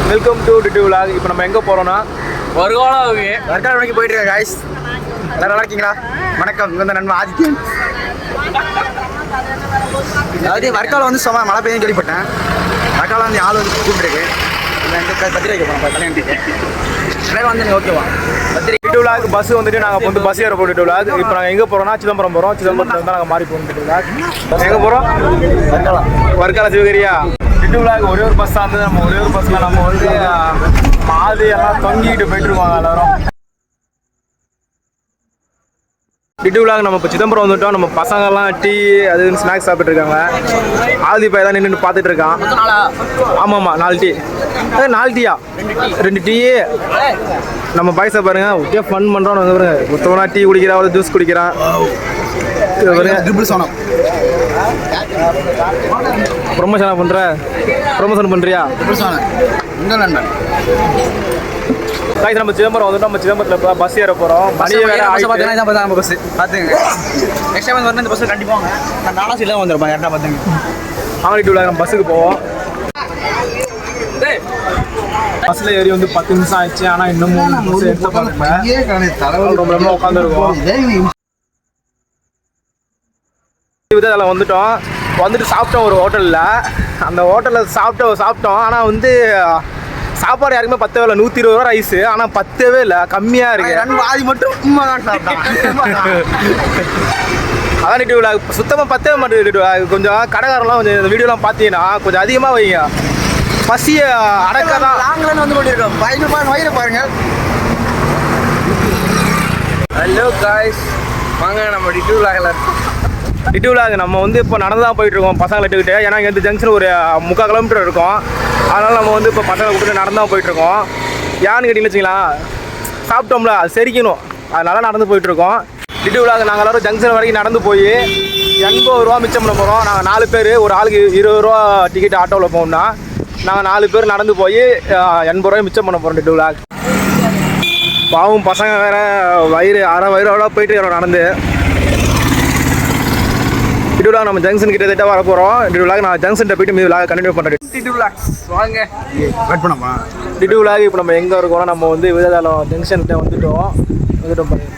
Welcome to DD vlog. இப்போ நம்ம எங்கே போகிறோம்னா வர்க்காலம் நோக்கி போயிட்டு இருக்கேன் காய்ஸ். எல்லாரும் நல்லா இருக்கீங்களா? வணக்கம். இங்கே வந்து நண்பன் ஆதித்யன். அதாவது வர்க்காலம் வந்து சும்மா மழை பெய்யும் கேள்விப்பட்டேன். வர்க்காலம் வந்து ஆள் வந்து கூப்பிட்டுருக்கு. பத்திரிக்கை வைக்க போகிறோம் கல்யாணத்துக்கு. எல்லாரும் வந்து ஓகேவா? டிடி விலாக் பஸ் வந்துட்டு நாங்கள் வந்து பஸ் ஏற போகிறோம். டிடி விலாக் இப்போ நாங்கள் எங்கே போகிறோம்னா சிதம்பரம் போகிறோம். சிதம்பரத்தில் வந்து நாங்கள் மாறி போகிறோம். டிடி விலாக் எங்கே போகிறோம்? வர்க்காலம் சிவகிரியா. டிடி விலாக் ஒரே ஒரு பஸ் தான் வந்து நம்ம ஒரே ஒரு பஸ்ஸில் நம்ம வந்து மாதி எல்லாம் தொங்கிக்கிட்டு போயிட்டு இருக்கோம் எல்லாரும். டிடி விலாக் நம்ம இப்போ சிதம்பரம் வந்துட்டோம். நம்ம பசங்கள்லாம் டீ அது ஸ்நாக்ஸ் சாப்பிட்டு இருக்காங்க. ஆதி பையன் தான் நின்று பார்த்துட்டு இருக்கான். ஆமாம் 4 டீ. 4 டீயா? 2 டீ. நம்ம பாய்ஸை பாருங்க ஒரே ஃபன் பண்ணுறோம். பாருங்க ஒருத்தவனா டீ குடிக்கிறான், ஒரு ஜூஸ் குடிக்கிறான். ப்ரொமோஷன் பண்ணுற ப்ரொமோஷன் பண்ணுறியா? காய்ச்சி நம்ம சிதம்பரம் வந்துட்டோம். நம்ம சிதம்பரத்தில் இப்போ பஸ் ஏற போகிறோம். மணி வேறு பார்த்தீங்கன்னா நம்ம பஸ் பார்த்துங்க. நெக்ஸ்ட் டைம் வந்து இந்த பஸ்ஸில் கண்டிப்பாங்க நான் 4 சீட்டில் வந்துருப்பேன். கரெக்டாக பார்த்துங்க. டிடி விலாக் நம்ம பஸ்ஸுக்கு போவோம். பஸ்ஸில் ஏறி வந்து 10 நிமிஷம் ஆயிடுச்சு. ஆனால் இன்னும் 3 நிமிஷம் எடுத்து பாருங்க. ரொம்ப உட்காந்துருக்கோம். விதத்தில் வந்துட்டு சாப்பிட்டோம் ஒரு ஹோட்டலில். அந்த ஹோட்டலில் சாப்பிட்டோம். ஆனால் வந்து சாப்பாடு யாருக்குமே 10 இல்லை. 120 ரூபா ரைஸு. ஆனால் 10 இல்லை, கம்மியாக இருக்குது. ஆதி மட்டும் உண்மை தான் சாப்பிட்டான். அதான் டிடி விலாக் சுத்தமாக 10 மாட்டேங்குது. கொஞ்சம் கடைக்காரெல்லாம் கொஞ்சம் இந்த வீடியோலாம் பார்த்தீங்கன்னா கொஞ்சம் அதிகமாக வைங்க. பசியை அடக்க தான் நாங்களும் வந்து கொண்டிருக்கோம். வயிறு பாருங்க. ஹலோ காய்ஸ், வாங்க நம்ம டிடி விலாகில் டிடி விலாக் நம்ம வந்து இப்போ நடந்து தான் போயிட்டுருக்கோம் பசங்களை இட்டுக்கிட்டு. ஏன்னா இங்கே ஜங்ஷன் ஒரு 3/4 கிலோமீட்டர் இருக்கும். அதனால் நம்ம வந்து இப்போ பசங்களை கூப்பிட்டு நடந்து தான் போயிட்டுருக்கோம். ஏன்னு கேட்டிங்கன்னு வச்சிங்களா, சாப்பிட்டோம்ல அது செரிக்கணும், அதனால நடந்து போயிட்டுருக்கோம். டிடி விலாக் நாங்கள் எல்லோரும் ஜங்ஷன் வரைக்கும் நடந்து போய் 80 ரூபா மிச்சம் பண்ண போகிறோம். நாங்கள் 4 பேர், ஒரு ஆளுக்கு 20 ரூபா டிக்கெட் ஆட்டோவில் போகணும்னா நாங்கள் 4 பேர் நடந்து போய் 80 ரூபாய் மிச்சம் பண்ண போகிறோம். டிடி விலாக் பாவம் பசங்க வேறு அரை வயிறோட போயிட்டு நடந்து. டிடி விலாக் நம்ம ஜங்ஷன் கிட்ட வர போகிறோம். டிடி விலாக் நான் ஜங்ஷன் போயிட்டு மீது விலாக் கண்டினியூ பண்ணுறேன். டிடி விலாக் வாங்க வெயிட் பண்ணமா. டிடி விலாக் இப்போ நம்ம எங்கே இருக்கோம்னா நம்ம வந்து விததாலம் ஜங்ஷன் கிட்ட வந்துட்டோம்.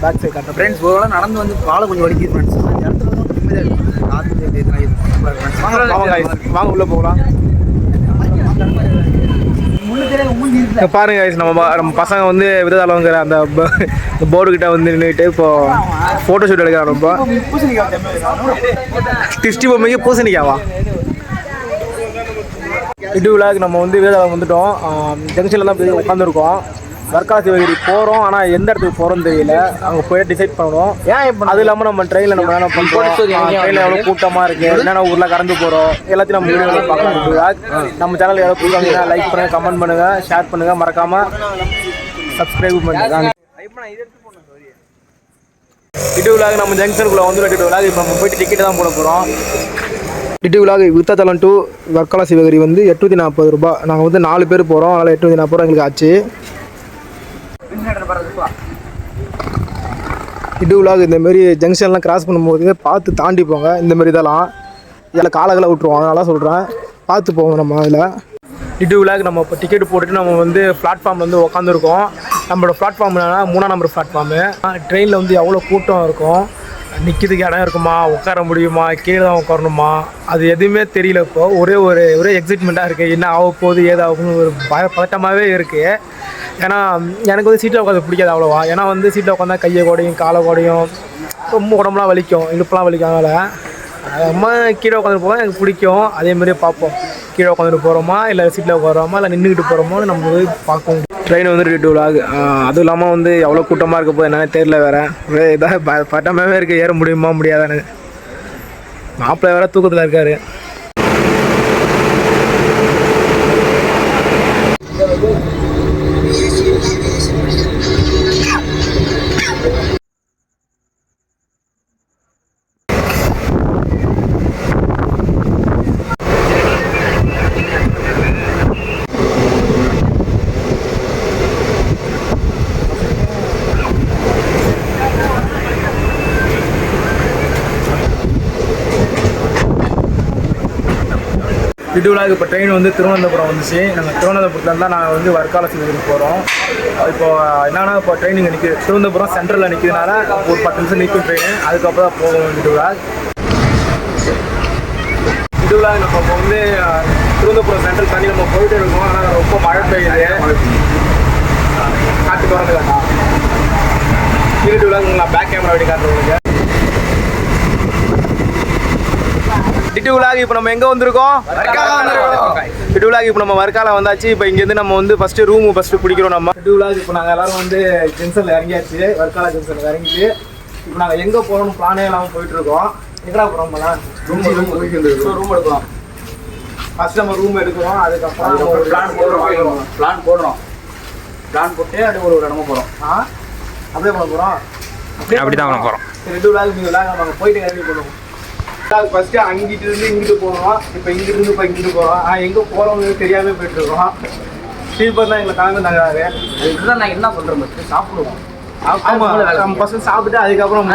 பேக் சைட் காட்டுறேன் ஃப்ரெண்ட்ஸ். ஒரு நடந்து வந்து காலை கொஞ்சம் வலிக்குது ஃப்ரெண்ட்ஸ். வாங்க உள்ளே போகலாம். பாருங்க நம்ம பசங்க வந்து விததாலங்கிற அந்த போர்டு கிட்ட வந்து நின்றுட்டு இப்போ ஃபோட்டோ ஷூட் எடுக்கிறாங்க. ரொம்ப திருஷ்டி பொம்மைக்கு பூசணிக்காவா? டிடி விலாக் நம்ம வந்து விததாலம் வந்துட்டோம். ஜங்ஷனில் தான் போய் உட்காந்துருக்கோம். வர்க்காலம் சிவகிரி போகிறோம். ஆனால் எந்த இடத்துக்கு போகிறோன்னு தெரியல. அங்கே போய் டிசைட் பண்ணணும். அது இல்லாமல் நம்ம ட்ரெயினில் நம்ம என்ன பண்ணுறோம், ட்ரெயினில் எவ்வளோ கூட்டமாக இருக்குது, என்னென்ன ஊரில் கறந்து போகிறோம், எல்லாத்தையும் நம்ம வீடியோவில் பார்க்கலாம். நம்ம சேனல் எவ்வளோ கொடுத்தாங்கன்னா லைக் பண்ணுங்கள், கமெண்ட் பண்ணுங்கள், ஷேர் பண்ணுங்கள், மறக்காமல் சப்ஸ்கிரைப் பண்ணுங்கள். டிடி விலாக் நம்ம ஜங்ஷனுக்குள்ளே வந்துடும். டிடி விலாக் இப்போ நம்ம போய்ட்டு டிக்கெட்டு தான் போட போகிறோம். டிடி விலாக் விருத்தாச்சலம் டு வர்க்காலம் சிவகிரி வந்து 840 ரூபா. நாங்கள் வந்து 4 பேர் போகிறோம். அதனால் 840 ரூபா எங்களுக்கு ஆச்சு. டிடி விலாக் இந்தமாரி ஜங்ஷன்லாம் கிராஸ் பண்ணும்போது பார்த்து தாண்டி போங்க. இந்தமாரி இதெல்லாம் காலகளை விட்டுருவோம். அதனால சொல்கிறேன், பார்த்து போங்க. நம்ம அதில் டிடி விலாக் நம்ம இப்போ டிக்கெட் போட்டுட்டு நம்ம வந்து பிளாட்ஃபார்மில் வந்து உட்காந்துருக்கோம். நம்மளோட பிளாட்ஃபார்ம் என்னன்னா 3ஆம் நம்பர் பிளாட்ஃபார்மு. ட்ரெயினில் வந்து எவ்வளோ கூட்டம் இருக்கும், நிற்கிறதுக்கு இடம் இருக்குமா, உட்கார முடியுமா, கீழே தான் உட்காரணுமா, அது எதுவுமே தெரியல. இப்போ ஒரே எக்ஸைட்மெண்ட்டாக இருக்குது. என்ன ஆக போகுது, ஏதாகும்னு ஒரு பதட்டமாகவே இருக்குது. ஏன்னா எனக்கு வந்து சீட்டில் உட்காந்து பிடிக்காது அவ்வளோவா. ஏன்னா வந்து சீட்டில் உட்காந்தா கையை கோடையும் காலை கோடையும் ரொம்ப உடம்புலாம் வலிக்கும், இடுப்புலாம் வலிக்கும். அதனால் அம்மா கீழே உட்காந்துட்டு போக எனக்கு பிடிக்கும். அதேமாதிரியே பார்ப்போம், கீழே உட்காந்துட்டு போகிறோமா இல்லை சீட்டில் உட்காரோமா இல்லை நின்றுக்கிட்டு போகிறோமோன்னு நம்ம போய் பார்ப்போம். ட்ரெயின் வந்து டிடி விலாக். அதுவும் இல்லாமல் வந்து எவ்வளோ கூட்டமாக இருக்க போது என்னென்னு தெரியல. வேறு இதாக பட்டமாகவே இருக்குது. ஏற முடியுமா முடியாதான்னு. மாப்பிள்ளை வேறு தூக்கத்தில் இருக்கார். விடுவிழாக்கு இப்போ ட்ரெயின் வந்து திருவனந்தபுரம் வந்துச்சு. நாங்கள் திருவனந்தபுரத்துலேருந்து தான் நாங்கள் வந்து வர்க்கால சிவகிரி போகிறோம். இப்போது என்னன்னா இப்போ ட்ரெயின் இங்கே நிற்குது, திருவனந்தபுரம் சென்ட்ரலில் நிற்கிறதுனால ஒரு 10 நிமிஷம் நிற்கும் ட்ரெயின். அதுக்கப்புறம் தான் போகும் விடுவிழா. விடுவிழா நம்ம இப்போ வந்து திருவனந்தபுரம் சென்ட்ரல் தண்ணி நம்ம போயிட்டு இருக்கோம். ஆனால் ரொம்ப மழை பெய்யுது, காட்டுக்கு வரது வேண்டாம். இருட்டு விழாக்கு நான் பேக் கேமரா வெடி காட்டுறவங்களுக்கு. டிட்டு விழாக்கு இப்போ நம்ம எங்கே வந்திருக்கோம்? டிட்டு விழாக்கு இப்போ நம்ம வர்க்கால வந்தாச்சு. இப்போ இங்கேருந்து நம்ம வந்து ஃபஸ்ட்டு ரூம் பிடிக்கிறோம். நம்ம டிட்டு விழாக்கு இப்போ நாங்கள் எல்லோரும் வந்து ஜென்சனில் இறங்கியாச்சு, வர்க்கால ஜென்சனில் இறங்கிட்டு இப்போ நாங்கள் எங்கே போகிறோம்னு பிளானே இல்லாமல் போயிட்டுருக்கோம். எங்கடா போகிறோம்? ரூம் எடுக்கிறோம். ஃபஸ்ட் நம்ம ரூம் எடுக்கிறோம், அதுக்கப்புறம் பிளான் போடுறோம். பிளான் போட்டு அப்படியே ஒரு இடமா போகிறோம். அப்படியே பண்ண போகிறோம். அப்படி தான் பண்ண போகிறோம். ரெண்டு விழாக்கு 3 விழாக்கு நம்ம போயிட்டு இறங்கி போடுவோம். ஃபஸ்ட்டு அங்கிட்டு இருந்து இங்கிட்டு போனோம், இப்போ இங்கிட்டு இப்போ இங்கிட்டு போகிறோம். எங்கே போகிறோம்னு தெரியாமல் போயிட்டுருக்கோம். ஸ்ரீபர் தான் எங்களை காமிச்சு நாங்கள் இதுதான் நான் என்ன சொல்கிறேன், சாப்பிடுவோம். ஆமாம், நம்ம ஃபஸ்ட்டு சாப்பிட்டு அதுக்கப்புறம்